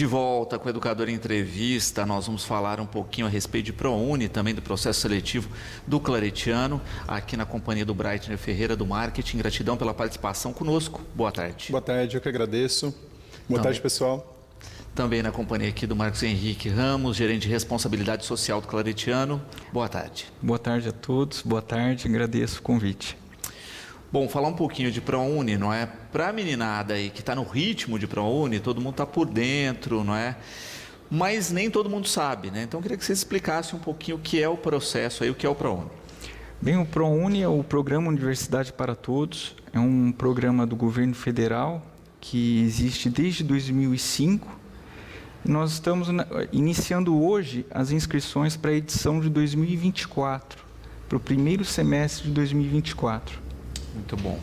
De volta com o Educador em Entrevista, nós vamos falar um pouquinho a respeito de ProUni, também do processo seletivo do Claretiano, aqui na companhia do Breitner Ferreira do Marketing. Gratidão pela participação conosco. Boa tarde. Boa tarde, eu que agradeço. Boa tarde, pessoal. Também na companhia aqui do Marcos Henrique Ramos, gerente de responsabilidade social do Claretiano. Boa tarde. Boa tarde a todos, boa tarde, agradeço o convite. Bom, falar um pouquinho de ProUni, não é? Para a meninada aí que está no ritmo de ProUni, todo mundo está por dentro, não é? Mas nem todo mundo sabe, né? Então eu queria que vocês explicassem um pouquinho o que é o processo aí, o que é o ProUni. Bem, o ProUni é o Programa Universidade para Todos, é um programa do governo federal que existe desde 2005. Nós estamos iniciando hoje as inscrições para a edição de 2024, para o primeiro semestre de 2024. Muito bom.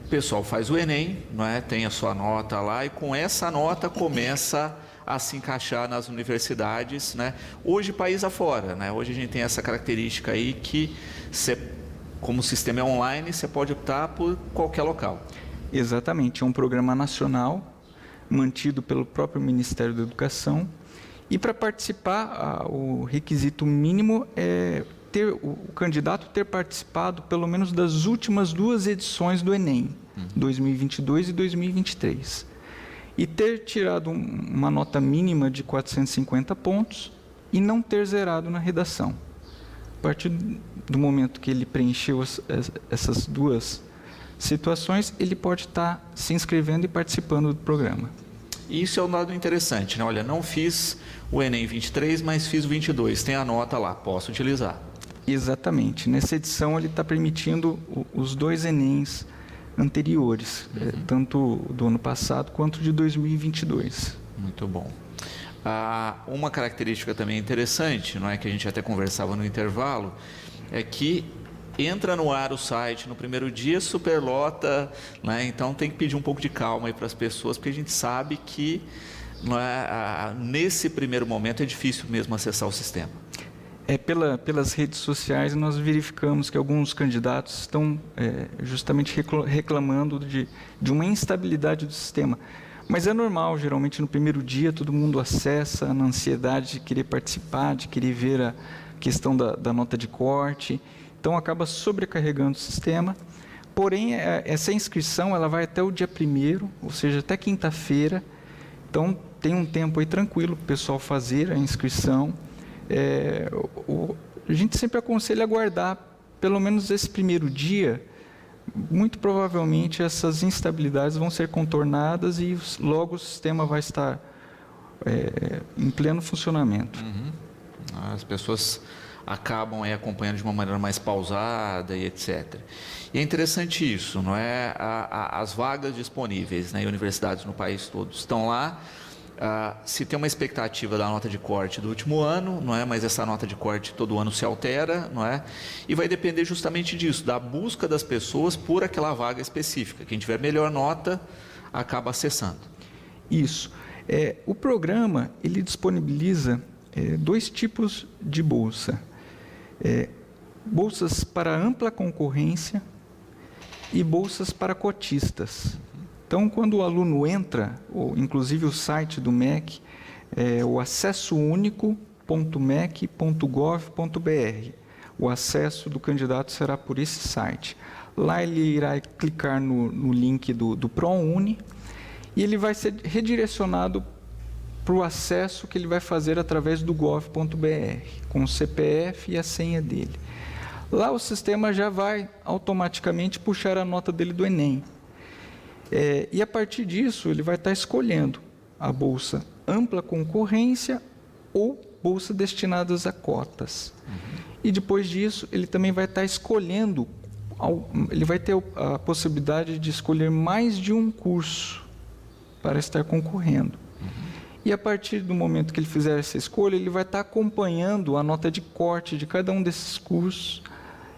O pessoal faz o Enem, não é? Tem a sua nota lá e com essa nota começa a se encaixar nas universidades, né? Hoje, país afora, né? Hoje a gente tem essa característica aí que, como o sistema é online, você pode optar por qualquer local. Exatamente, é um programa nacional, mantido pelo próprio Ministério da Educação. E para participar, o requisito mínimo é o candidato ter participado pelo menos das últimas 2 edições do Enem, 2022 e 2023. E ter tirado uma nota mínima de 450 pontos e não ter zerado na redação. A partir do momento que ele preencheu essas 2 situações, ele pode estar se inscrevendo e participando do programa. Isso é um dado interessante, né? Olha, não fiz o Enem 23, mas fiz o 22, tem a nota lá, posso utilizar. Exatamente. Nessa edição ele está permitindo os 2 Enems anteriores, tanto do ano passado quanto de 2022. Muito bom. Uma característica também interessante, não é, que a gente até conversava no intervalo, é que entra no ar o site no primeiro dia, superlota, né? Então tem que pedir um pouco de calma aí para as pessoas, porque a gente sabe que não é, nesse primeiro momento é difícil mesmo acessar o sistema. Pelas redes sociais nós verificamos que alguns candidatos estão justamente reclamando de uma instabilidade do sistema. Mas é normal, geralmente no primeiro dia todo mundo acessa na ansiedade de querer participar, de querer ver a questão da nota de corte. Então acaba sobrecarregando o sistema. Porém, essa inscrição ela vai até o dia 1º, ou seja, até quinta-feira. Então tem um tempo aí tranquilo para o pessoal fazer a inscrição. A gente sempre aconselha aguardar pelo menos esse primeiro dia. Muito provavelmente essas instabilidades vão ser contornadas e logo o sistema vai estar em pleno funcionamento. As pessoas acabam acompanhando de uma maneira mais pausada e etc. E é interessante isso, não é? As vagas disponíveis, né, em universidades no país todo estão lá. Se tem uma expectativa da nota de corte do último ano, não é? Mas essa nota de corte todo ano se altera, não é? E vai depender justamente disso, da busca das pessoas por aquela vaga específica. Quem tiver melhor nota acaba acessando. Isso. O programa ele disponibiliza 2 tipos de bolsa. Bolsas para ampla concorrência e bolsas para cotistas. Então, quando o aluno entra, inclusive o site do MEC, o acessounico.mec.gov.br. O acesso do candidato será por esse site. Lá ele irá clicar no link do ProUni e ele vai ser redirecionado para o acesso que ele vai fazer através do gov.br, com o CPF e a senha dele. Lá o sistema já vai automaticamente puxar a nota dele do Enem. E a partir disso ele vai estar escolhendo a bolsa ampla concorrência ou bolsa destinadas a cotas. E depois disso ele também vai estar escolhendo, ele vai ter a possibilidade de escolher mais de um curso para estar concorrendo. E a partir do momento que ele fizer essa escolha, ele vai estar acompanhando a nota de corte de cada um desses cursos.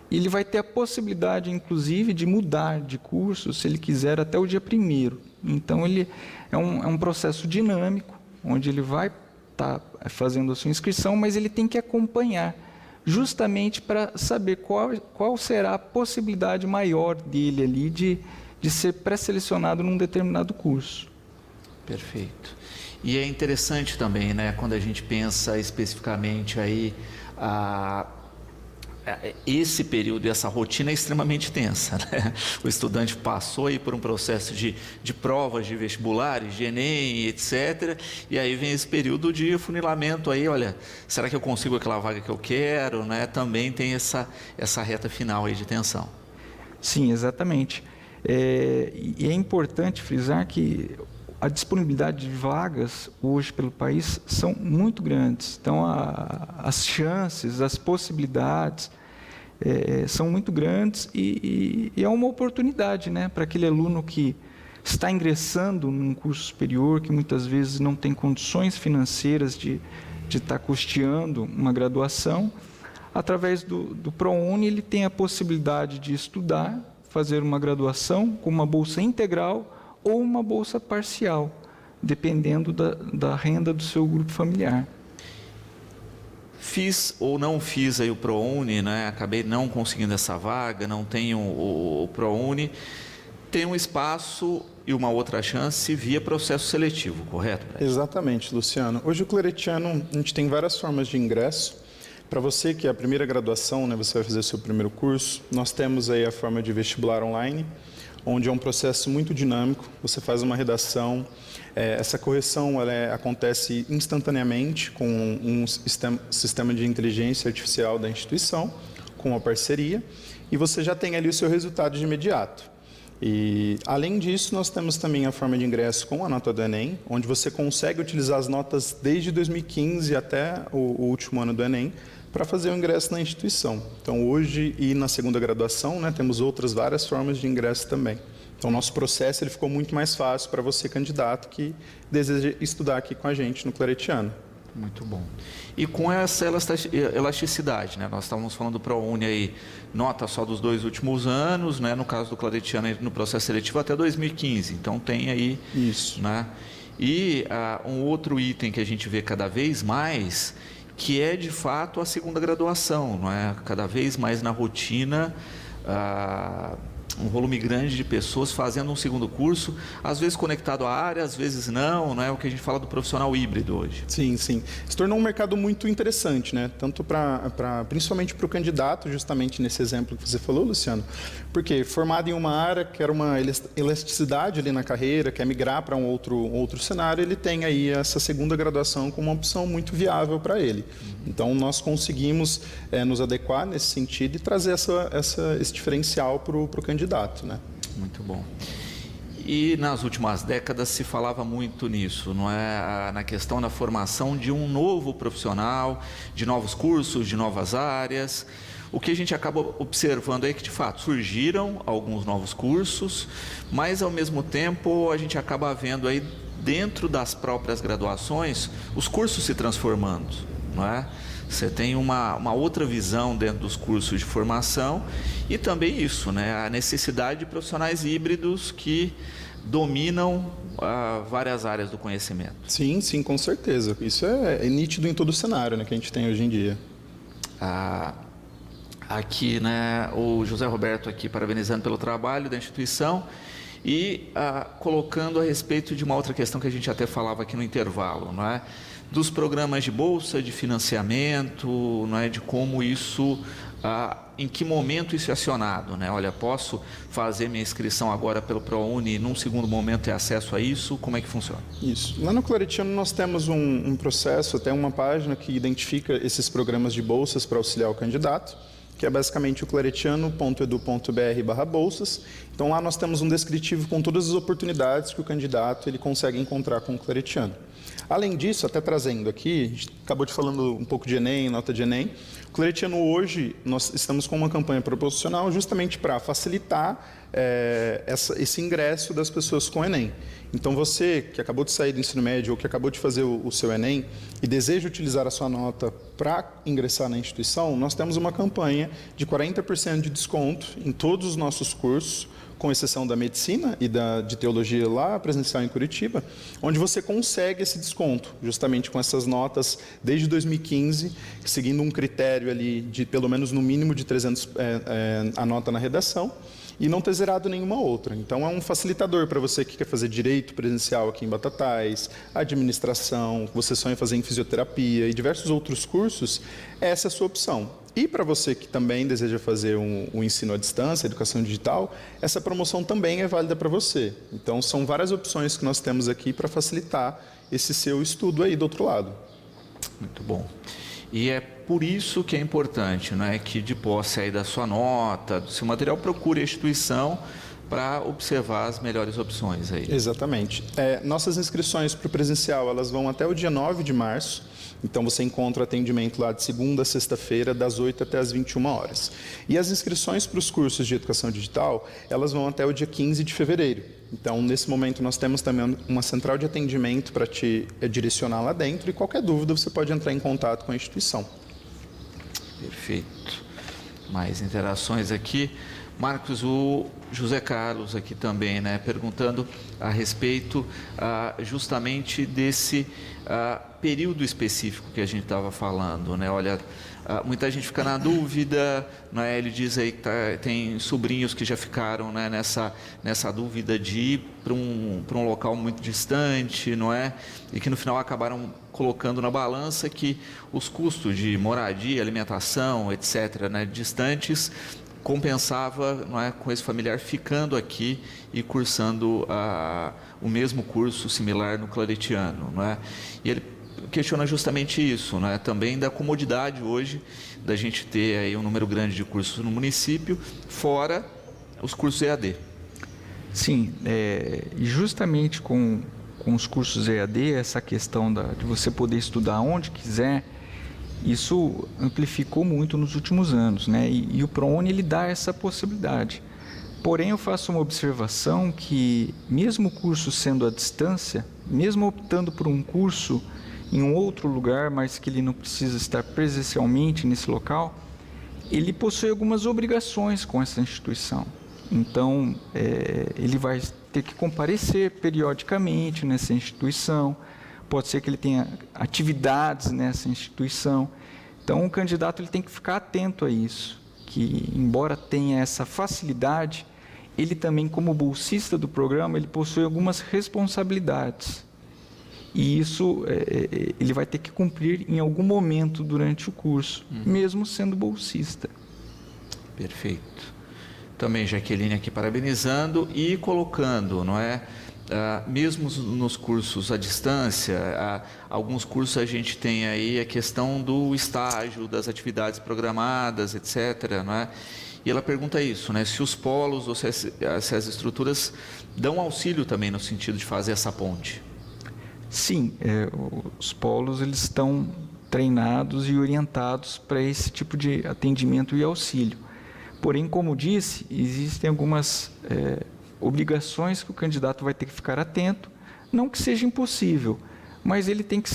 E ele vai ter a possibilidade, inclusive, de mudar de curso, se ele quiser, até o dia 1º. Então, ele é um processo dinâmico, onde ele vai estar fazendo a sua inscrição, mas ele tem que acompanhar, justamente para saber qual será a possibilidade maior dele ali de ser pré-selecionado num determinado curso. Perfeito. E é interessante também, né, quando a gente pensa especificamente aí esse período e essa rotina é extremamente tensa, né? O estudante passou aí por um processo de provas de vestibulares, de Enem, etc. E aí vem esse período de afunilamento aí, olha, será que eu consigo aquela vaga que eu quero, né? Também tem essa reta final aí de tensão. Sim, exatamente. E é importante frisar que a disponibilidade de vagas hoje pelo país são muito grandes. Então, as chances, as possibilidades são muito grandes e é uma oportunidade, né, para aquele aluno que está ingressando num curso superior, que muitas vezes não tem condições financeiras de estar custeando uma graduação. Através do ProUni, ele tem a possibilidade de estudar, fazer uma graduação com uma bolsa integral ou uma bolsa parcial, dependendo da renda do seu grupo familiar. Fiz ou não fiz aí o ProUni, né? Acabei não conseguindo essa vaga, não tenho o ProUni. Tem um espaço e uma outra chance via processo seletivo, correto? Exatamente, Luciano. Hoje o Claretiano, a gente tem várias formas de ingresso. Para você que é a primeira graduação, né, você vai fazer o seu primeiro curso, nós temos aí a forma de vestibular online, onde é um processo muito dinâmico, você faz uma redação, essa correção acontece instantaneamente com um sistema de inteligência artificial da instituição, com uma parceria, e você já tem ali o seu resultado de imediato. E, além disso, nós temos também a forma de ingresso com a nota do Enem, onde você consegue utilizar as notas desde 2015 até o último ano do Enem, para fazer o ingresso na instituição. Então, hoje e na segunda graduação, né, temos várias formas de ingresso também. Então, o nosso processo ele ficou muito mais fácil para você, candidato, que deseja estudar aqui com a gente no Claretiano. Muito bom. E com essa elasticidade, né? Nós estávamos falando do ProUni aí, nota só dos 2 últimos anos, né? No caso do Claretiano, no processo seletivo até 2015. Então, tem aí... Isso. Né? E um outro item que a gente vê cada vez mais, que é de fato a segunda graduação, não é? Cada vez mais na rotina, um volume grande de pessoas fazendo um segundo curso, às vezes conectado à área, às vezes não é o que a gente fala do profissional híbrido hoje. Sim, sim. Se tornou um mercado muito interessante, né? Tanto principalmente para o candidato, justamente nesse exemplo que você falou, Luciano, porque formado em uma área, quer uma elasticidade ali na carreira, quer migrar para um outro cenário, ele tem aí essa segunda graduação como uma opção muito viável para ele. Então, nós conseguimos nos adequar nesse sentido e trazer esse diferencial para o candidato, né? Muito bom. E nas últimas décadas se falava muito nisso, não é? Na questão da formação de um novo profissional, de novos cursos, de novas áreas. O que a gente acaba observando é que, de fato, surgiram alguns novos cursos, mas, ao mesmo tempo, a gente acaba vendo aí, dentro das próprias graduações, os cursos se transformando, não é? Você tem uma outra visão dentro dos cursos de formação e também isso, né? A necessidade de profissionais híbridos que dominam várias áreas do conhecimento. Sim, sim, com certeza. Isso é nítido em todo o cenário, né, que a gente tem hoje em dia. Aqui, né, o José Roberto aqui parabenizando pelo trabalho da instituição e colocando a respeito de uma outra questão que a gente até falava aqui no intervalo, não é? Dos programas de bolsa, de financiamento, não é? De como isso, em que momento isso é acionado, né? Olha, posso fazer minha inscrição agora pelo ProUni e num segundo momento ter acesso a isso? Como é que funciona? Isso. Lá no Claretiano nós temos um processo, até uma página que identifica esses programas de bolsas para auxiliar o candidato, que é basicamente o claretiano.edu.br/bolsas. Então lá nós temos um descritivo com todas as oportunidades que o candidato ele consegue encontrar com o Claretiano. Além disso, até trazendo aqui, a gente acabou de falando um pouco de Enem, nota de Enem. O Claretiano hoje, nós estamos com uma campanha proposicional justamente para facilitar esse ingresso das pessoas com Enem. Então você que acabou de sair do ensino médio ou que acabou de fazer o seu Enem e deseja utilizar a sua nota para ingressar na instituição, nós temos uma campanha de 40% de desconto em todos os nossos cursos, com exceção da medicina e de teologia lá presencial em Curitiba, onde você consegue esse desconto, justamente com essas notas desde 2015, seguindo um critério ali de pelo menos no mínimo de 300 a nota na redação, e não ter zerado nenhuma outra. Então, é um facilitador para você que quer fazer direito presencial aqui em Batatais, administração, você sonha em fazer em fisioterapia e diversos outros cursos, essa é a sua opção. E para você que também deseja fazer um ensino à distância, educação digital, essa promoção também é válida para você. Então, são várias opções que nós temos aqui para facilitar esse seu estudo aí do outro lado. Muito bom. E é por isso que é importante, né, que de posse aí da sua nota, do seu material, procure a instituição para observar as melhores opções aí. Exatamente. Nossas inscrições para o presencial, elas vão até o dia 9 de março. Então, você encontra atendimento lá de segunda a sexta-feira, das 8 até as 21 horas. E as inscrições para os cursos de educação digital, elas vão até o dia 15 de fevereiro. Então, nesse momento, nós temos também uma central de atendimento para te direcionar lá dentro e qualquer dúvida você pode entrar em contato com a instituição. Perfeito. Mais interações aqui. Marcos, o José Carlos aqui também, né, perguntando a respeito justamente desse período específico que a gente estava falando, né? Olha, muita gente fica na dúvida, né? Ele diz aí que tem sobrinhos que já ficaram, né, nessa dúvida de ir para um local muito distante, não é? E que no final acabaram colocando na balança que os custos de moradia, alimentação, etc., né, distantes, compensava, não é, com esse familiar ficando aqui e cursando o mesmo curso similar no Claretiano, não é? E ele questiona justamente isso, não é? Também da comodidade hoje da gente ter aí um número grande de cursos no município, fora os cursos EAD. Sim, e justamente com os cursos EAD, essa questão de você poder estudar onde quiser, isso amplificou muito nos últimos anos, né? E o ProUni ele dá essa possibilidade. Porém, eu faço uma observação que, mesmo o curso sendo à distância, mesmo optando por um curso em um outro lugar, mas que ele não precisa estar presencialmente nesse local, ele possui algumas obrigações com essa instituição. Então, ele vai ter que comparecer periodicamente nessa instituição, pode ser que ele tenha atividades nessa instituição. Então, o candidato ele tem que ficar atento a isso, que embora tenha essa facilidade, ele também, como bolsista do programa, ele possui algumas responsabilidades. E isso ele vai ter que cumprir em algum momento durante o curso, mesmo sendo bolsista. Perfeito. Também Jaqueline aqui parabenizando e colocando, não é? Mesmo nos cursos à distância, alguns cursos a gente tem aí a questão do estágio, das atividades programadas, etc., não é? E ela pergunta isso, né? Se os polos ou se as estruturas dão auxílio também no sentido de fazer essa ponte. Sim, os polos eles estão treinados e orientados para esse tipo de atendimento e auxílio. Porém, como disse, existem algumas obrigações que o candidato vai ter que ficar atento, não que seja impossível, mas ele tem que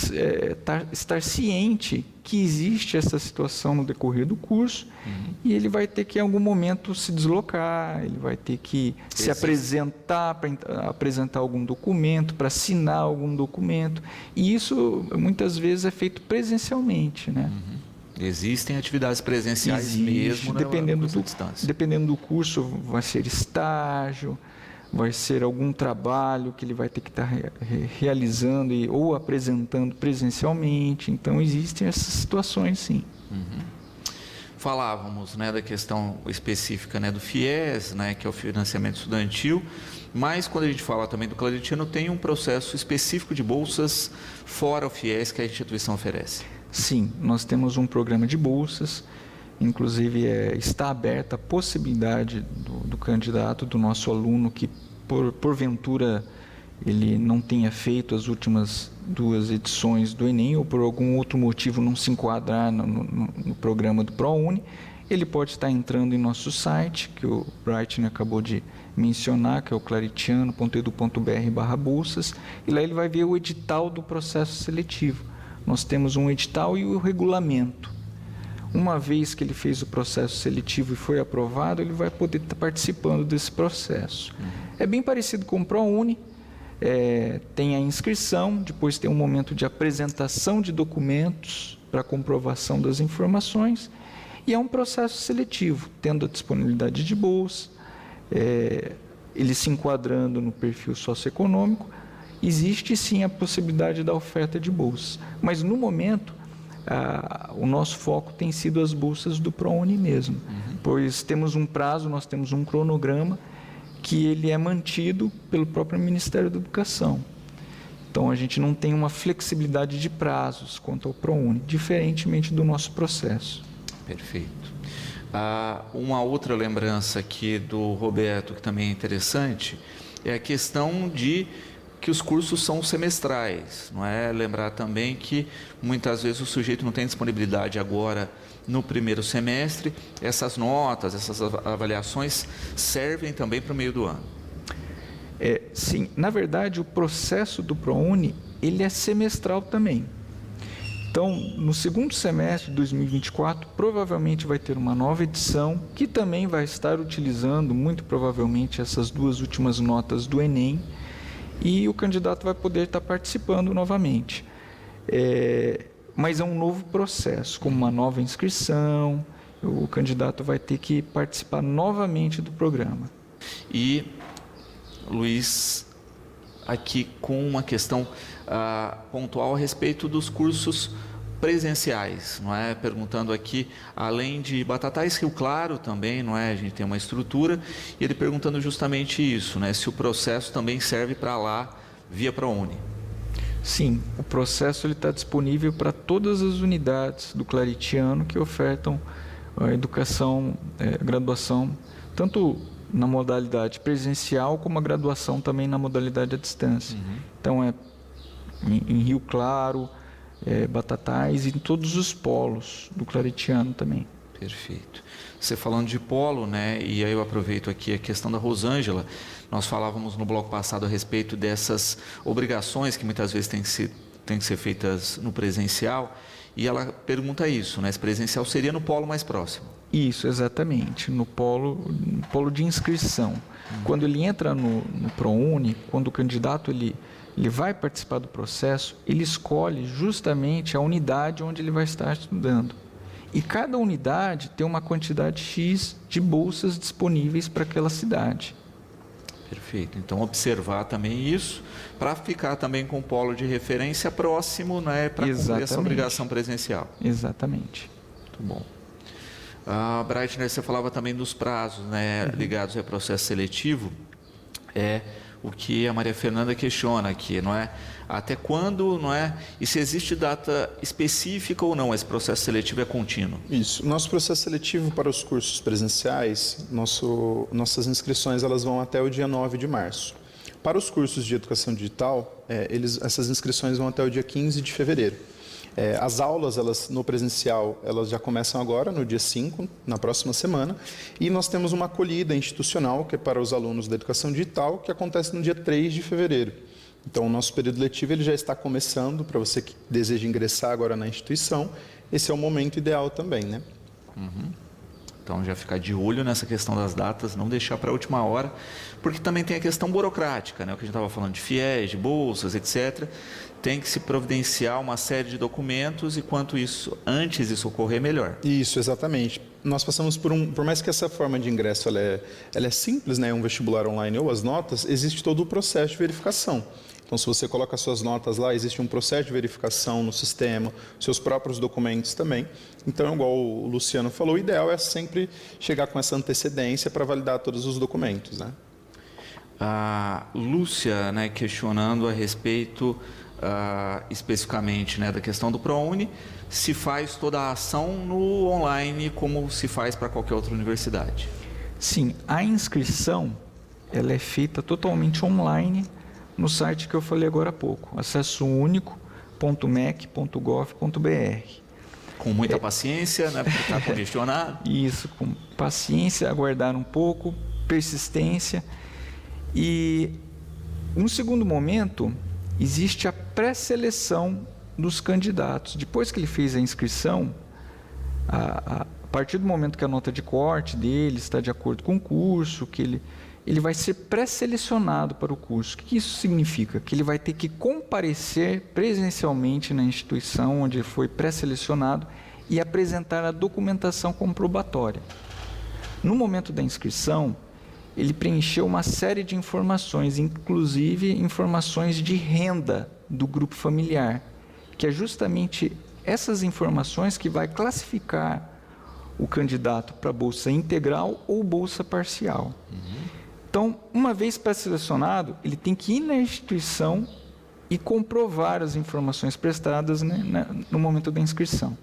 estar ciente que existe essa situação no decorrer do curso e ele vai ter que em algum momento se deslocar, ele vai ter que se apresentar para apresentar algum documento, para assinar algum documento, e isso muitas vezes é feito presencialmente, né? Existem atividades presenciais mesmo, né, dependendo do curso, vai ser estágio, vai ser algum trabalho que ele vai ter que estar realizando ou apresentando presencialmente. Então, existem essas situações, sim. Falávamos, né, da questão específica, né, do FIES, né, que é o financiamento estudantil, mas quando a gente fala também do Claretiano, tem um processo específico de bolsas fora o FIES que a instituição oferece. Sim, nós temos um programa de bolsas, inclusive está aberta a possibilidade do candidato, do nosso aluno que porventura ele não tenha feito as últimas 2 edições do Enem ou por algum outro motivo não se enquadrar no programa do ProUni, ele pode estar entrando em nosso site, que o Bright acabou de mencionar, que é o claretiano.edu.br/bolsas, e lá ele vai ver o edital do processo seletivo. Nós temos um edital e o regulamento. Uma vez que ele fez o processo seletivo e foi aprovado, ele vai poder estar participando desse processo. É bem parecido com o ProUni, tem a inscrição, depois tem um momento de apresentação de documentos para comprovação das informações, e é um processo seletivo, tendo a disponibilidade de bolsa, ele se enquadrando no perfil socioeconômico, existe sim a possibilidade da oferta de bolsas. Mas no momento, o nosso foco tem sido as bolsas do ProUni mesmo, pois temos um prazo, nós temos um cronograma que ele é mantido pelo próprio Ministério da Educação. Então, a gente não tem uma flexibilidade de prazos quanto ao ProUni, diferentemente do nosso processo. Perfeito. Uma outra lembrança aqui do Roberto, que também é interessante, é a questão de que os cursos são semestrais, não é? Lembrar também que muitas vezes o sujeito não tem disponibilidade agora no primeiro semestre, essas notas, essas avaliações servem também para o meio do ano. Sim, na verdade o processo do ProUni, ele é semestral também. Então, no segundo semestre de 2024, provavelmente vai ter uma nova edição que também vai estar utilizando, muito provavelmente, essas 2 últimas notas do Enem, e o candidato vai poder estar participando novamente. Mas é um novo processo, com uma nova inscrição, o candidato vai ter que participar novamente do programa. E, Luiz, aqui com uma questão pontual a respeito dos cursos presenciais, não é? Perguntando aqui, além de Batatais, Rio Claro também, não é? A gente tem uma estrutura, e ele perguntando justamente isso, né? Se o processo também serve para lá via ProUni. Sim, o processo está disponível para todas as unidades do Claretiano que ofertam a educação, a graduação, tanto na modalidade presencial como a graduação também na modalidade à distância. Então, em Rio Claro, Batatais e em todos os polos do Claretiano também. Perfeito. Você falando de polo, né? E aí eu aproveito aqui a questão da Rosângela. Nós falávamos no bloco passado a respeito dessas obrigações que muitas vezes têm que ser feitas no presencial. E ela pergunta isso, né? Se presencial seria no polo mais próximo. Isso, exatamente, no polo de inscrição. Quando ele entra no ProUni, quando o candidato ele vai participar do processo, ele escolhe justamente a unidade onde ele vai estar estudando. E cada unidade tem uma quantidade X de bolsas disponíveis para aquela cidade. Perfeito. Então, observar também isso, para ficar também com o polo de referência próximo, né, para cumprir essa obrigação presencial. Exatamente. Muito bom. Breitner, você falava também dos prazos, né, ligados ao processo seletivo. O que a Maria Fernanda questiona aqui, não é? Até quando, não é? E se existe data específica ou não, esse processo seletivo é contínuo? Isso. Nosso processo seletivo para os cursos presenciais, nossas inscrições elas vão até o dia 9 de março. Para os cursos de educação digital, essas inscrições vão até o dia 15 de fevereiro. As aulas, no presencial, elas já começam agora, no dia 5, na próxima semana, e nós temos uma acolhida institucional, que é para os alunos da educação digital, que acontece no dia 3 de fevereiro. Então, o nosso período letivo ele já está começando, para você que deseja ingressar agora na instituição, esse é o momento ideal também, né? Então, já ficar de olho nessa questão das datas, não deixar para a última hora, porque também tem a questão burocrática, né? O que a gente estava falando de FIES, de bolsas, etc., tem que se providenciar uma série de documentos e quanto antes isso ocorrer, melhor. Isso, exatamente. Nós passamos por mais que essa forma de ingresso ela é simples, né, um vestibular online ou as notas, existe todo o processo de verificação. Então, se você coloca suas notas lá, existe um processo de verificação no sistema, seus próprios documentos também. Então, igual o Luciano falou, o ideal é sempre chegar com essa antecedência para validar todos os documentos, né? A Lúcia, né, questionando a respeito especificamente, né, da questão do ProUni, se faz toda a ação no online como se faz para qualquer outra universidade. Sim, a inscrição ela é feita totalmente online no site que eu falei agora há pouco, acessounico.mec.gov.br. Com muita paciência, né, porque está congestionado. Isso, com paciência, aguardar um pouco, persistência. E, no segundo momento, existe a pré-seleção dos candidatos. Depois que ele fez a inscrição, a partir do momento que a nota de corte dele está de acordo com o curso, que ele vai ser pré-selecionado para o curso. O que isso significa? Que ele vai ter que comparecer presencialmente na instituição onde ele foi pré-selecionado e apresentar a documentação comprobatória. No momento da inscrição, ele preencheu uma série de informações, inclusive informações de renda do grupo familiar, que é justamente essas informações que vai classificar o candidato para bolsa integral ou bolsa parcial. Então, uma vez pré-selecionado, ele tem que ir na instituição e comprovar as informações prestadas, né, no momento da inscrição.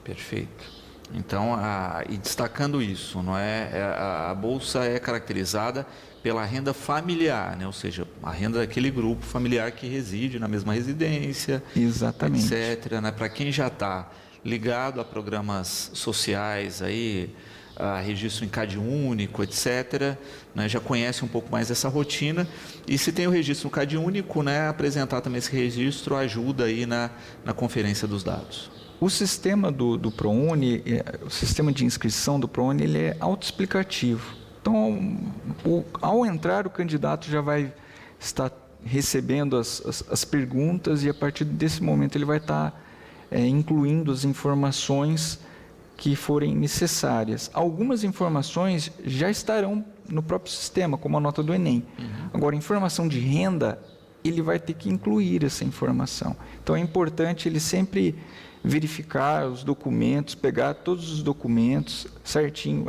Perfeito. Então, e destacando isso, não é? A bolsa é caracterizada pela renda familiar, né? Ou seja, a renda daquele grupo familiar que reside na mesma residência, Exatamente. etc. Né? Para quem já está ligado a programas sociais, aí, a registro em CadÚnico, etc., né? Já conhece um pouco mais essa rotina. E se tem o registro no CadÚnico, né? Apresentar também esse registro ajuda aí na conferência dos dados. O sistema do ProUni, o sistema de inscrição do ProUni, ele é autoexplicativo. Então, ao entrar, o candidato já vai estar recebendo as perguntas e, a partir desse momento, ele vai estar incluindo as informações que forem necessárias. Algumas informações já estarão no próprio sistema, como a nota do Enem. Agora, informação de renda, ele vai ter que incluir essa informação. Então, é importante ele sempre verificar os documentos, pegar todos os documentos certinho,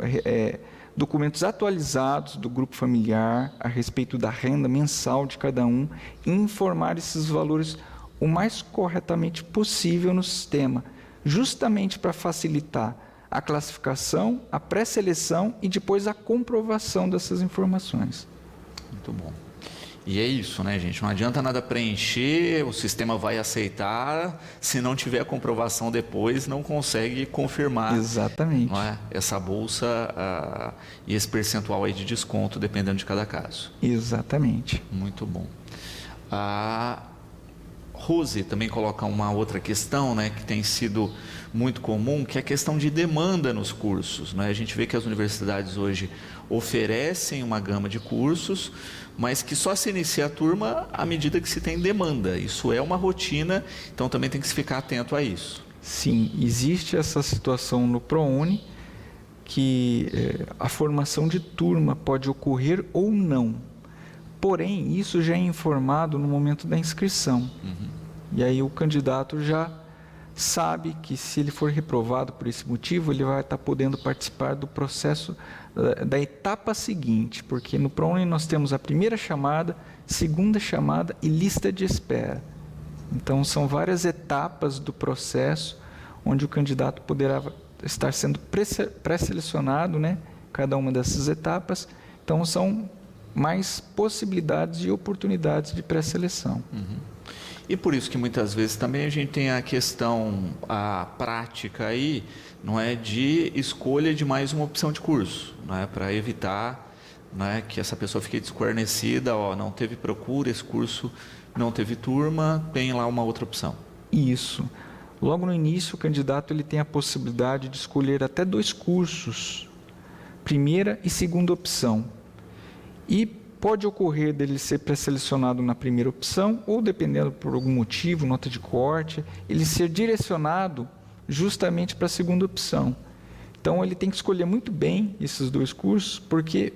documentos atualizados do grupo familiar a respeito da renda mensal de cada um e informar esses valores o mais corretamente possível no sistema, justamente para facilitar a classificação, a pré-seleção e depois a comprovação dessas informações. Muito bom. E é isso, né, gente? Não adianta nada preencher, o sistema vai aceitar, se não tiver a comprovação depois, não consegue confirmar. Exatamente. Não é? Essa bolsa e esse percentual aí de desconto, dependendo de cada caso. Exatamente. Muito bom. A Rose também coloca uma outra questão, né, que tem sido muito comum, que é a questão de demanda nos cursos, né? A gente vê que as universidades hoje oferecem uma gama de cursos, mas que só se inicia a turma à medida que se tem demanda. Isso é uma rotina, então também tem que se ficar atento a isso. Sim, existe essa situação no ProUni, que a formação de turma pode ocorrer ou não. Porém, isso já é informado no momento da inscrição. E aí o candidato já sabe que, se ele for reprovado por esse motivo, ele vai estar podendo participar do processo da etapa seguinte, porque no ProUni nós temos a primeira chamada, segunda chamada e lista de espera. Então, são várias etapas do processo onde o candidato poderá estar sendo pré-selecionado, né? Cada uma dessas etapas. Então, são mais possibilidades e oportunidades de pré-seleção. E por isso que muitas vezes também a gente tem a questão prática aí, não é, de escolha de mais uma opção de curso, não é, para evitar, não é, que essa pessoa fique desguarnecida, não teve procura, esse curso não teve turma, tem lá uma outra opção. Isso. Logo no início, o candidato ele tem a possibilidade de escolher até 2 cursos, primeira e segunda opção. E pode ocorrer dele ser pré-selecionado na primeira opção, ou, dependendo por algum motivo, nota de corte, ele ser direcionado justamente para a segunda opção. Então, ele tem que escolher muito bem esses 2 cursos, porque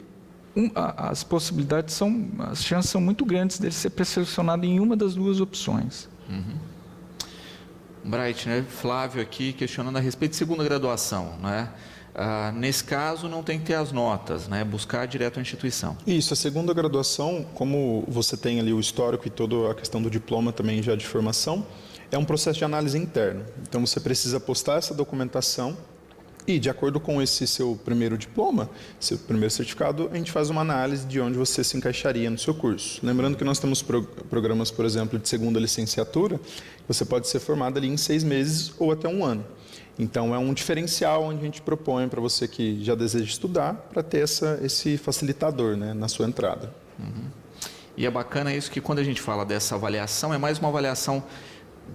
as possibilidades as chances são muito grandes dele ser pré-selecionado em uma das 2 opções. Bright, né? Flávio aqui questionando a respeito de segunda graduação, né? Nesse caso, não tem que ter as notas, né? Buscar direto a instituição. Isso, a segunda graduação, como você tem ali o histórico e toda a questão do diploma também já de formação, é um processo de análise interno. Então, você precisa postar essa documentação e, de acordo com esse seu primeiro diploma, seu primeiro certificado, a gente faz uma análise de onde você se encaixaria no seu curso. Lembrando que nós temos programas, por exemplo, de segunda licenciatura, você pode ser formado ali em 6 meses ou até 1 ano. Então, é um diferencial onde a gente propõe para você que já deseja estudar, para ter esse facilitador, né, na sua entrada. E é bacana isso, que quando a gente fala dessa avaliação, é mais uma avaliação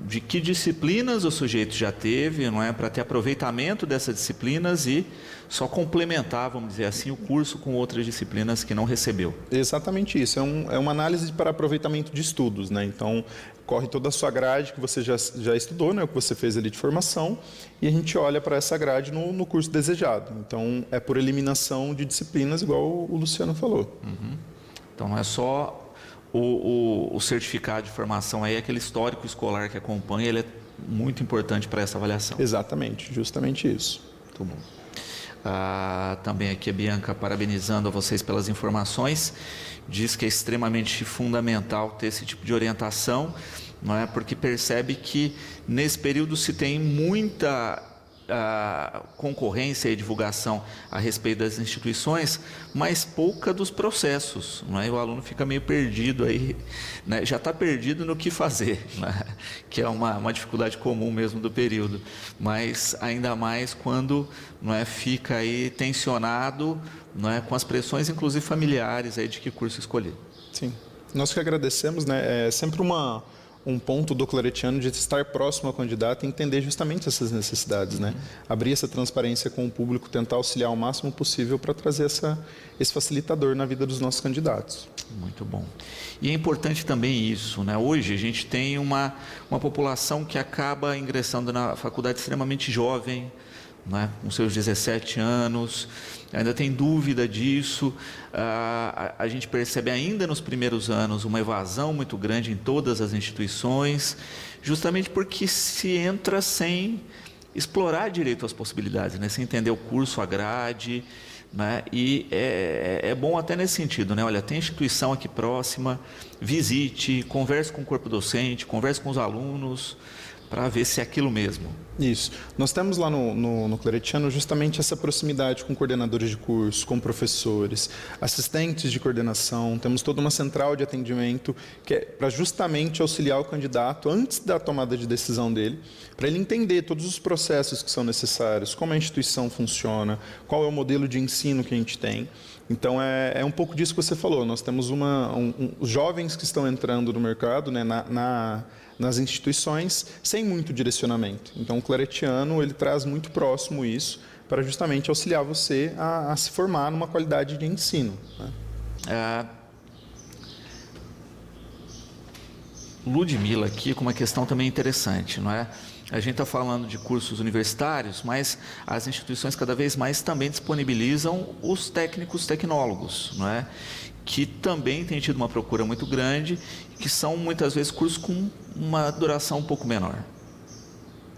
de que disciplinas o sujeito já teve, não é, para ter aproveitamento dessas disciplinas e só complementar, vamos dizer assim, o curso com outras disciplinas que não recebeu. Exatamente isso. É uma análise para aproveitamento de estudos, né? Então, corre toda a sua grade que você já estudou, né? O que você fez ali de formação, e a gente olha para essa grade no curso desejado. Então, é por eliminação de disciplinas, igual o Luciano falou. Então, não é só o certificado de formação, aí aquele histórico escolar que acompanha, ele é muito importante para essa avaliação. Exatamente, justamente isso. Muito bom. Também aqui a Bianca parabenizando a vocês pelas informações, diz que é extremamente fundamental ter esse tipo de orientação, não é? Porque percebe que nesse período se tem muita concorrência e divulgação a respeito das instituições, mas pouca dos processos, não é? E o aluno fica meio perdido aí, né? Já está perdido no que fazer, né? Que é uma dificuldade comum mesmo do período, mas ainda mais quando, não é, fica aí tensionado, não é, com as pressões inclusive familiares aí de que curso escolher. Sim, nós que agradecemos, né? É sempre um ponto do claretiano de estar próximo ao candidato e entender justamente essas necessidades, né? Abrir essa transparência com o público, tentar auxiliar o máximo possível para trazer esse facilitador na vida dos nossos candidatos. Muito bom. E é importante também isso, né? Hoje a gente tem uma população que acaba ingressando na faculdade extremamente jovem, né? Com seus 17 anos, ainda tem dúvida disso. A gente percebe ainda nos primeiros anos uma evasão muito grande em todas as instituições, justamente porque se entra sem explorar direito as possibilidades, né? Sem entender o curso, a grade, né? E é bom até nesse sentido, né? Olha, tem instituição aqui próxima, visite, converse com o corpo docente, converse com os alunos, para ver se é aquilo mesmo. Isso. Nós temos lá no Claretiano justamente essa proximidade com coordenadores de curso, com professores, assistentes de coordenação. Temos toda uma central de atendimento que é para justamente auxiliar o candidato antes da tomada de decisão dele, para ele entender todos os processos que são necessários, como a instituição funciona, qual é o modelo de ensino que a gente tem. Então, é um pouco disso que você falou. Nós temos os jovens que estão entrando no mercado, né, nas instituições, sem muito direcionamento. Então, o claretiano, ele traz muito próximo isso, para justamente auxiliar você a se formar numa qualidade de ensino, né? Ludmila aqui com uma questão também interessante, não é? A gente está falando de cursos universitários, mas as instituições cada vez mais também disponibilizam os técnicos tecnólogos, não é? Que também tem tido uma procura muito grande, que são muitas vezes cursos com uma duração um pouco menor.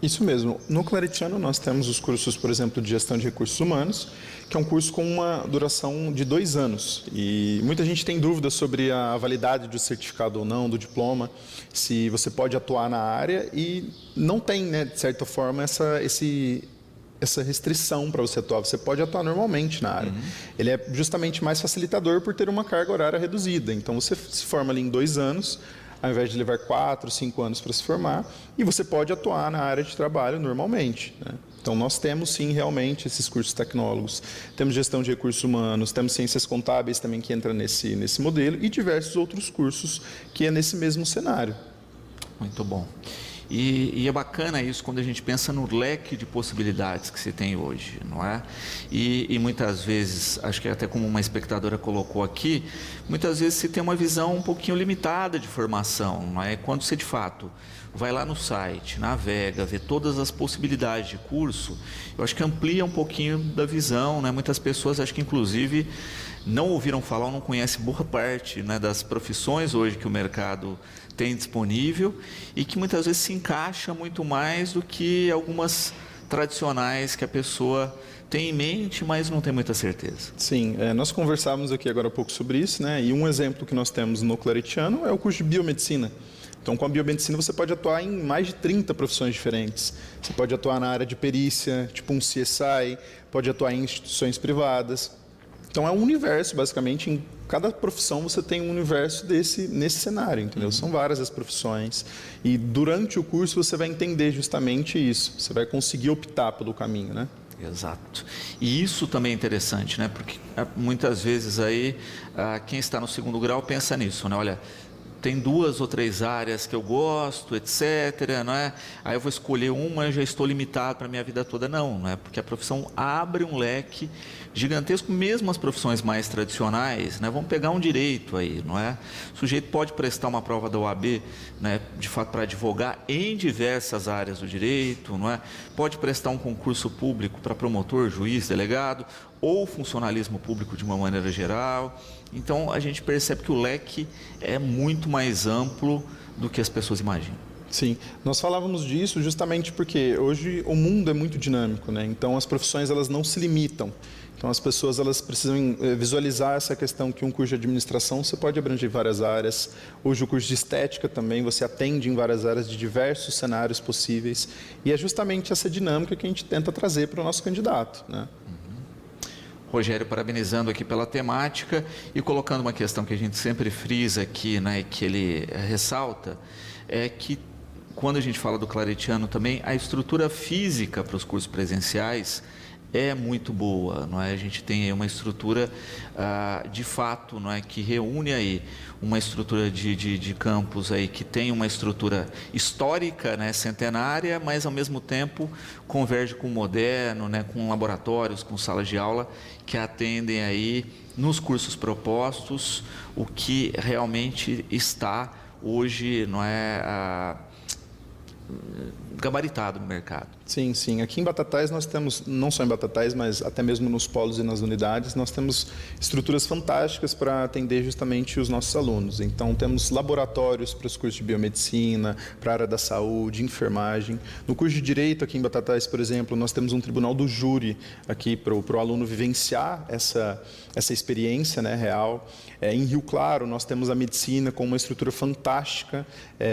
Isso mesmo. No claretiano nós temos os cursos, por exemplo, de gestão de recursos humanos, que é um curso com uma duração de 2 anos. E muita gente tem dúvidas sobre a validade do certificado ou não, do diploma, se você pode atuar na área, e não tem, né, de certa forma, essa restrição para você atuar. Você pode atuar normalmente na área. Ele é justamente mais facilitador por ter uma carga horária reduzida. Então, você se forma ali em 2 anos, ao invés de levar 4, 5 anos para se formar, e você pode atuar na área de trabalho normalmente, né? Então, nós temos sim realmente esses cursos tecnólogos, temos gestão de recursos humanos, temos ciências contábeis também que entra nesse modelo, e diversos outros cursos que é nesse mesmo cenário. Muito bom. E é bacana isso quando a gente pensa no leque de possibilidades que se tem hoje, não é? E muitas vezes, acho que até como uma espectadora colocou aqui, muitas vezes se tem uma visão um pouquinho limitada de formação, não é? Quando você de fato vai lá no site, navega, vê todas as possibilidades de curso, eu acho que amplia um pouquinho da visão, né? Muitas pessoas acho que inclusive não ouviram falar ou não conhecem boa parte, né, das profissões hoje que o mercado tem disponível e que muitas vezes se encaixa muito mais do que algumas tradicionais que a pessoa tem em mente, mas não tem muita certeza. Sim, nós conversávamos aqui agora há pouco sobre isso, né? E um exemplo que nós temos no claretiano é o curso de biomedicina. Então, com a biomedicina, você pode atuar em mais de 30 profissões diferentes. Você pode atuar na área de perícia, tipo um CSI, pode atuar em instituições privadas. Então, é um universo, basicamente, em cada profissão você tem um universo nesse cenário, entendeu? São várias as profissões. E durante o curso você vai entender justamente isso. Você vai conseguir optar pelo caminho, né? Exato. E isso também é interessante, né? Porque muitas vezes aí quem está no segundo grau pensa nisso, né? Olha, tem 2 ou 3 áreas que eu gosto, etc., não é? Aí eu vou escolher uma e já estou limitado para a minha vida toda. Não é? Porque a profissão abre um leque gigantesco, mesmo as profissões mais tradicionais, né? Vamos pegar um direito aí, não é? O sujeito pode prestar uma prova da OAB, né, de fato, para advogar em diversas áreas do direito, não é? Pode prestar um concurso público para promotor, juiz, delegado, ou funcionalismo público de uma maneira geral. Então, a gente percebe que o leque é muito mais amplo do que as pessoas imaginam. Sim, nós falávamos disso justamente porque hoje o mundo é muito dinâmico, né? Então as profissões elas não se limitam. Então as pessoas elas precisam visualizar essa questão que um curso de administração você pode abranger várias áreas. Hoje o curso de estética também você atende em várias áreas de diversos cenários possíveis. E é justamente essa dinâmica que a gente tenta trazer para o nosso candidato, né? Rogério, parabenizando aqui pela temática e colocando uma questão que a gente sempre frisa aqui, né, e que ele ressalta, é que quando a gente fala do claretiano também, a estrutura física para os cursos presenciais é muito boa, não é? A gente tem aí uma estrutura de fato, não é, que reúne aí uma estrutura de campus aí que tem uma estrutura histórica, né, centenária, mas ao mesmo tempo converge com o moderno, né, com laboratórios, com salas de aula que atendem aí nos cursos propostos o que realmente está hoje, não é, gabaritado no mercado. Sim, sim. Aqui em Batatais nós temos, não só em Batatais, mas até mesmo nos polos e nas unidades, nós temos estruturas fantásticas para atender justamente os nossos alunos. Então temos laboratórios para os cursos de biomedicina, para a área da saúde, enfermagem. No curso de Direito aqui em Batatais, por exemplo, nós temos um tribunal do júri aqui para o aluno vivenciar essa experiência, né, real. Em Rio Claro nós temos a medicina com uma estrutura fantástica,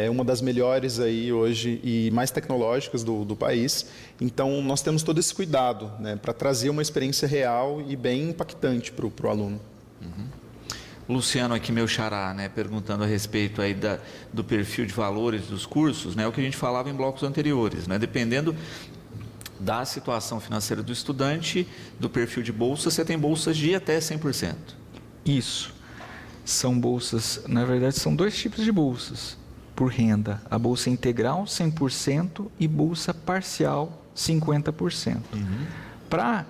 uma das melhores aí hoje e mais tecnológicas do país. Então, nós temos todo esse cuidado, né, para trazer uma experiência real e bem impactante para o aluno. Luciano aqui, meu xará, né, perguntando a respeito aí do perfil de valores dos cursos, né, o que a gente falava em blocos anteriores, né, dependendo da situação financeira do estudante, do perfil de bolsa, você tem bolsas de até 100%. Isso. São bolsas, na verdade, são 2 tipos de bolsas por renda. A bolsa integral, 100%, e bolsa parcial, 50%. Para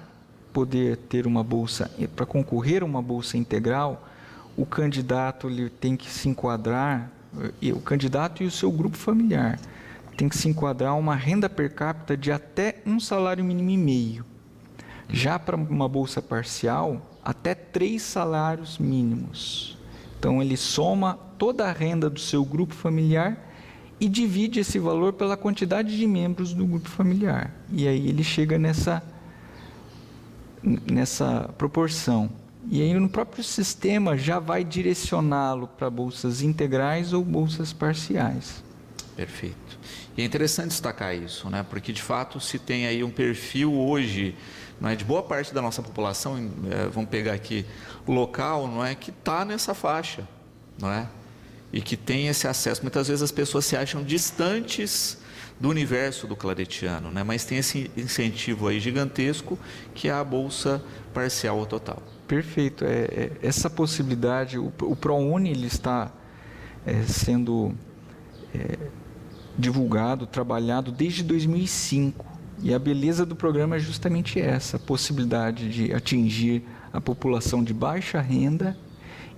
poder ter uma bolsa, para concorrer a uma bolsa integral, o candidato ele tem que se enquadrar, o candidato e o seu grupo familiar, tem que se enquadrar uma renda per capita de até 1 salário mínimo e meio. Já para uma bolsa parcial, até 3 salários mínimos. Então, ele soma toda a renda do seu grupo familiar e divide esse valor pela quantidade de membros do grupo familiar. E aí ele chega nessa proporção. E aí no próprio sistema já vai direcioná-lo para bolsas integrais ou bolsas parciais. Perfeito. E é interessante destacar isso, né? Porque de fato se tem aí um perfil hoje, não é, de boa parte da nossa população, vamos pegar aqui local, não é, que está nessa faixa, não é? E que tem esse acesso. Muitas vezes as pessoas se acham distantes do universo do claretiano, né? Mas tem esse incentivo aí gigantesco que é a bolsa parcial ou total. Perfeito. Essa possibilidade, o ProUni ele está sendo divulgado, trabalhado desde 2005. E a beleza do programa é justamente essa, a possibilidade de atingir a população de baixa renda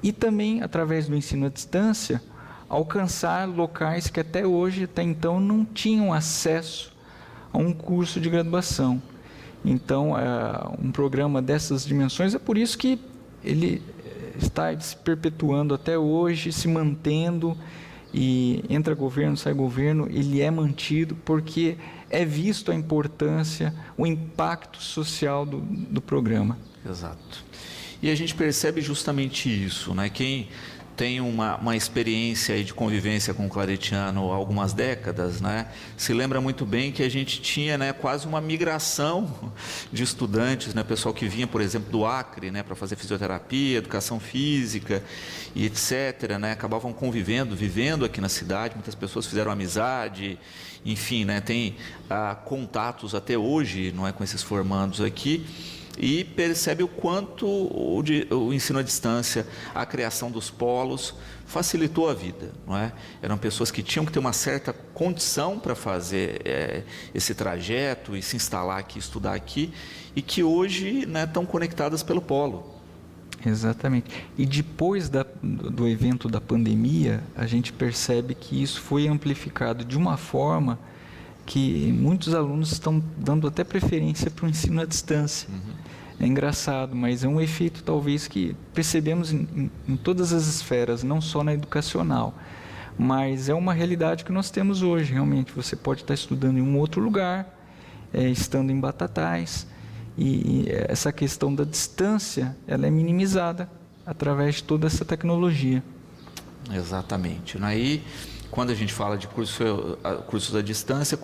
e também, através do ensino à distância, alcançar locais que até hoje, até então, não tinham acesso a um curso de graduação. Então, um programa dessas dimensões, é por isso que ele está se perpetuando até hoje, se mantendo, e entra governo, sai governo, ele é mantido porque é visto a importância, o impacto social do programa. Exato. E a gente percebe justamente isso, né? Quem tem uma experiência aí de convivência com o claretiano há algumas décadas, né, se lembra muito bem que a gente tinha, né, quase uma migração de estudantes, né, pessoal que vinha, por exemplo, do Acre, né, para fazer fisioterapia, educação física e etc., né, acabavam vivendo aqui na cidade, muitas pessoas fizeram amizade, enfim, né, tem contatos até hoje, não é, com esses formandos aqui. e percebe o quanto o ensino à distância, a criação dos polos, facilitou a vida, não é? Eram pessoas que tinham que ter uma certa condição para fazer esse trajeto e se instalar aqui, estudar aqui, e que hoje, né, estão conectadas pelo polo. Exatamente. E depois do evento da pandemia, a gente percebe que isso foi amplificado de uma forma que muitos alunos estão dando até preferência para o ensino à distância. É engraçado, mas é um efeito talvez que percebemos em todas as esferas, não só na educacional. Mas é uma realidade que nós temos hoje, realmente. Você pode estar estudando em um outro lugar, estando em Batatais, e essa questão da distância, ela é minimizada através de toda essa tecnologia. Exatamente. Aí, quando a gente fala de cursos à distância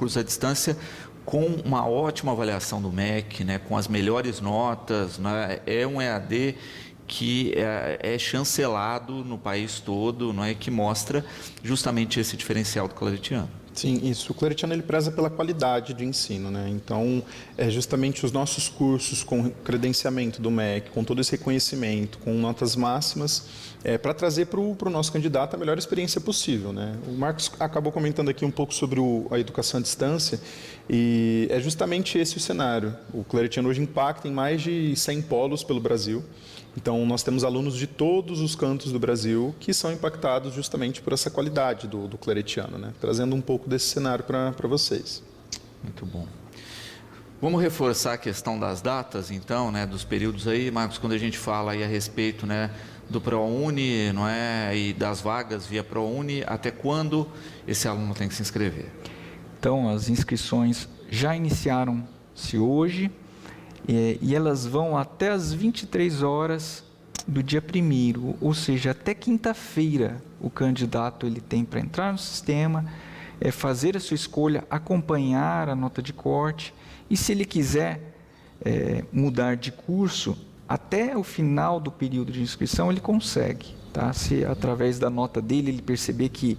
com uma ótima avaliação do MEC, né, com as melhores notas, né, é um EAD que é chancelado no país todo, não é, que mostra justamente esse diferencial do claretiano. Sim, isso. O claretiano ele preza pela qualidade de ensino, né? Então, justamente os nossos cursos com credenciamento do MEC, com todo esse reconhecimento, com notas máximas, para trazer para o nosso candidato a melhor experiência possível, né? O Marcos acabou comentando aqui um pouco sobre a educação à distância e é justamente esse o cenário. O claretiano hoje impacta em mais de 100 polos pelo Brasil. Então, nós temos alunos de todos os cantos do Brasil que são impactados justamente por essa qualidade do claretiano, né? Trazendo um pouco desse cenário para vocês. Muito bom. Vamos reforçar a questão das datas, então, né, dos períodos aí, Marcos, quando a gente fala aí a respeito, né, do ProUni, não é, e das vagas via ProUni, até quando esse aluno tem que se inscrever? Então, as inscrições já iniciaram-se hoje, e elas vão até as 23 horas do dia 1º, ou seja, até quinta-feira o candidato ele tem para entrar no sistema, fazer a sua escolha, acompanhar a nota de corte, e se ele quiser mudar de curso, até o final do período de inscrição ele consegue, tá? Se através da nota dele ele perceber que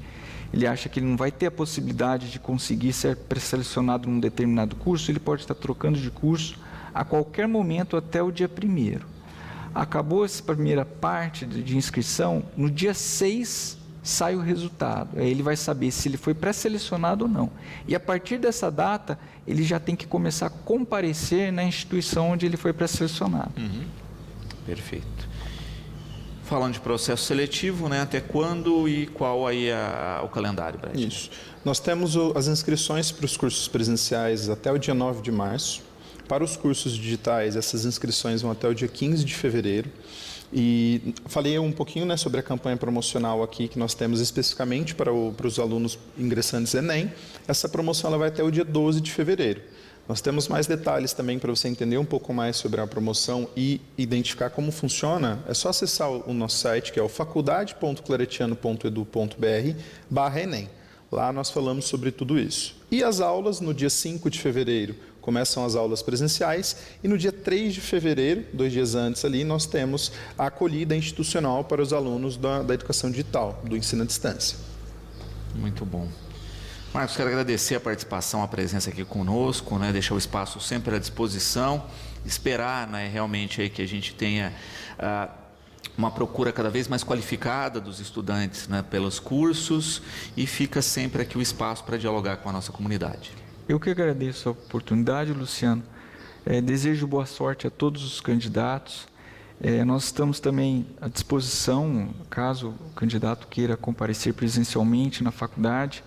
ele acha que ele não vai ter a possibilidade de conseguir ser pré-selecionado num determinado curso, ele pode estar trocando de curso a qualquer momento até o dia 1º. Acabou essa primeira parte de inscrição, no dia 6 sai o resultado. Aí ele vai saber se ele foi pré-selecionado ou não. E a partir dessa data, ele já tem que começar a comparecer na instituição onde ele foi pré-selecionado. Perfeito. Falando de processo seletivo, né, até quando e qual aí o calendário, Brad? Isso. Nós temos as inscrições para os cursos presenciais até o dia 9 de março. Para os cursos digitais, essas inscrições vão até o dia 15 de fevereiro. E falei um pouquinho, né, sobre a campanha promocional aqui que nós temos especificamente para os alunos ingressantes Enem. Essa promoção ela vai até o dia 12 de fevereiro. Nós temos mais detalhes também para você entender um pouco mais sobre a promoção e identificar como funciona. É só acessar o nosso site, que é o faculdade.claretiano.edu.br/Enem. Lá nós falamos sobre tudo isso. E as aulas, no dia 5 de fevereiro, começam as aulas presenciais e no dia 3 de fevereiro, 2 dias antes ali, nós temos a acolhida institucional para os alunos da educação digital, do ensino à distância. Muito bom. Marcos, quero agradecer a participação, a presença aqui conosco, né, deixar o espaço sempre à disposição, esperar, né, realmente aí que a gente tenha uma procura cada vez mais qualificada dos estudantes, né, pelos cursos, e fica sempre aqui o espaço para dialogar com a nossa comunidade. Eu que agradeço a oportunidade, Luciano. Desejo boa sorte a todos os candidatos. Nós estamos também à disposição, caso o candidato queira comparecer presencialmente na faculdade,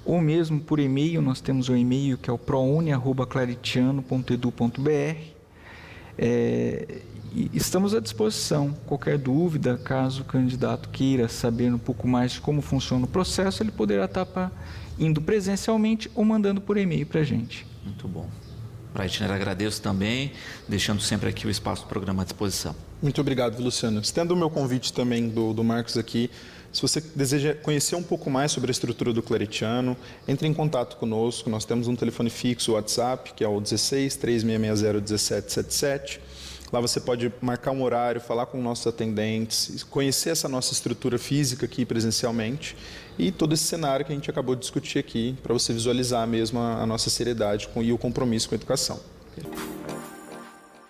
ou mesmo por e-mail. Nós temos um e-mail que é o prouni@claretiano.edu.br. E estamos à disposição. Qualquer dúvida, caso o candidato queira saber um pouco mais de como funciona o processo, ele poderá estar indo presencialmente ou mandando por e-mail para a gente. Muito bom. Breitner, agradeço também, deixando sempre aqui o espaço do programa à disposição. Muito obrigado, Luciano. Estendo o meu convite também do Marcos aqui. Se você deseja conhecer um pouco mais sobre a estrutura do claretiano, entre em contato conosco. Nós temos um telefone fixo, o WhatsApp, que é o 16-3660-1777. Lá você pode marcar um horário, falar com nossos atendentes, conhecer essa nossa estrutura física aqui presencialmente e todo esse cenário que a gente acabou de discutir aqui, para você visualizar mesmo a nossa seriedade e o compromisso com a educação.